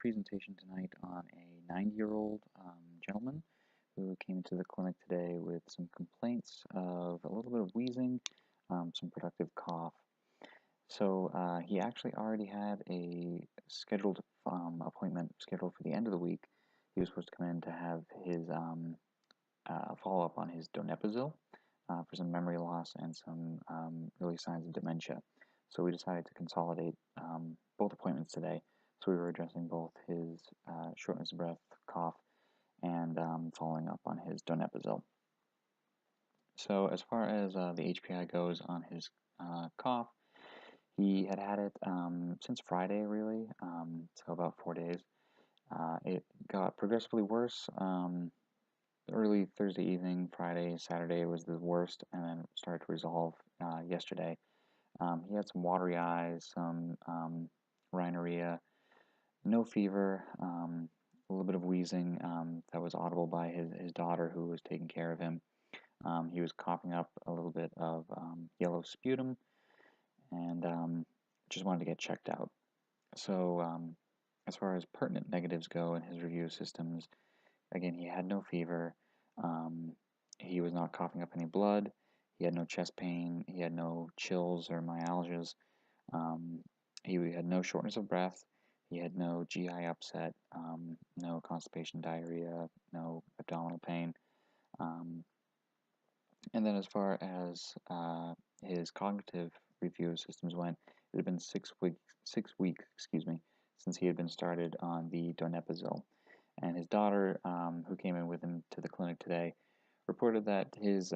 presentation tonight on a 90-year-old gentleman who came into the clinic today with some complaints of a little bit of wheezing, some productive cough. So he actually already had a scheduled appointment scheduled for the end of the week. He was supposed to come in to have his follow-up on his donepezil for some memory loss and some early signs of dementia. So we decided to consolidate both appointments today. So we were addressing both his shortness of breath, cough, and following up on his donepezil. So as far as the HPI goes on his cough, he had it since Friday, really, so about 4 days. It got progressively worse. Early Thursday evening, Friday, Saturday was the worst, and then started to resolve yesterday. He had some watery eyes, some rhinorrhea, no fever, a little bit of wheezing that was audible by his daughter who was taking care of him. He was coughing up a little bit of yellow sputum and just wanted to get checked out. So as far as pertinent negatives go in his review systems, again, he had no fever. He was not coughing up any blood. He had no chest pain. He had no chills or myalgias. He had no shortness of breath. He had no GI upset, no constipation, diarrhea, no abdominal pain. And then as far as his cognitive review systems went, it had been 6 weeks, since he had been started on the donepezil. And his daughter, who came in with him to the clinic today, reported that his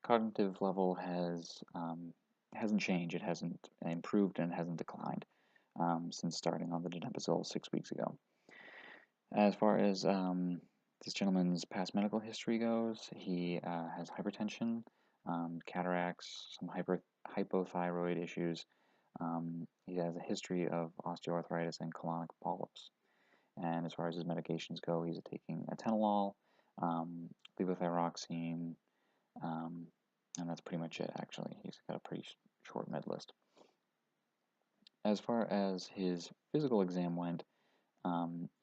cognitive level hasn't changed. It hasn't improved and it hasn't declined since starting on the donepezil 6 weeks ago. As far as this gentleman's past medical history goes, he has hypertension, cataracts, some hypothyroid issues. He has a history of osteoarthritis and colonic polyps. And as far as his medications go, he's taking atenolol, levothyroxine, and that's pretty much it, actually. He's got a pretty short med list. As far as his physical exam went,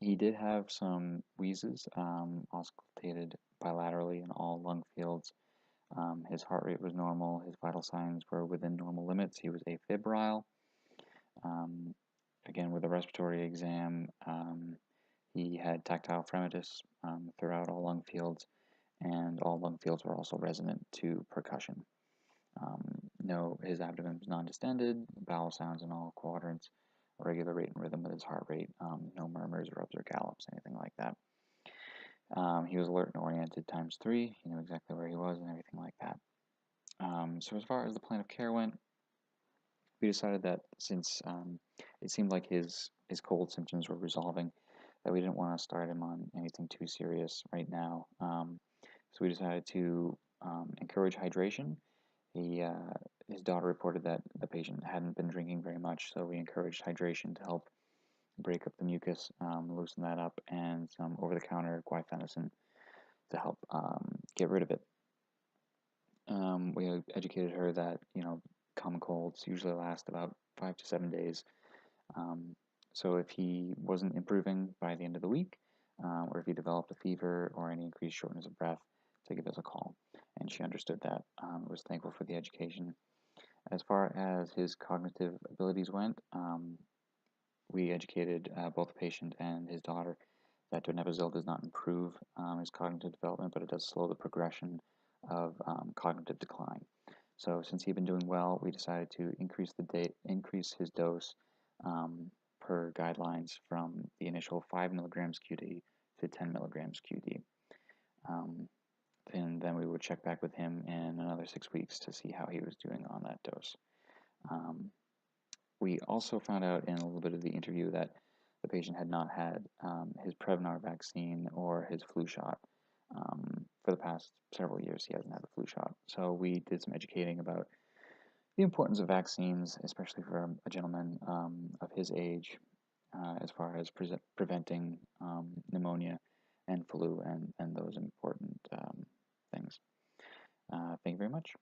he did have some wheezes, auscultated bilaterally in all lung fields. His heart rate was normal. His vital signs were within normal limits. He was afebrile. Again, with a respiratory exam, he had tactile fremitus throughout all lung fields, and all lung fields were also resonant to percussion. No, his abdomen was non-distended, bowel sounds in all quadrants, a regular rate and rhythm with his heart rate, no murmurs, rubs, or gallops, anything like that. He was alert and oriented ×3. He knew exactly where he was and everything like that. So as far as the plan of care went, we decided that since it seemed like his cold symptoms were resolving, that we didn't want to start him on anything too serious right now. So we decided to encourage hydration. His daughter reported that the patient hadn't been drinking very much, so we encouraged hydration to help break up the mucus, loosen that up, and some over-the-counter guaifenesin to help get rid of it. We educated her that, common colds usually last about 5 to 7 days. So if he wasn't improving by the end of the week, or if he developed a fever or any increased shortness of breath, to give us a call. And she understood that, was thankful for the education. As far as his cognitive abilities went, we educated both the patient and his daughter that donepezil does not improve his cognitive development, but it does slow the progression of cognitive decline. So since he'd been doing well, we decided to increase his dose per guidelines from the initial 5 milligrams QD to 10 milligrams QD. And then we would check back with him in another 6 weeks to see how he was doing on that dose. We also found out in a little bit of the interview that the patient had not had his Prevnar vaccine or his flu shot. For the past several years, he hasn't had the flu shot. So we did some educating about the importance of vaccines, especially for a gentleman of his age, as far as preventing pneumonia and flu and those important things. Thank you very much.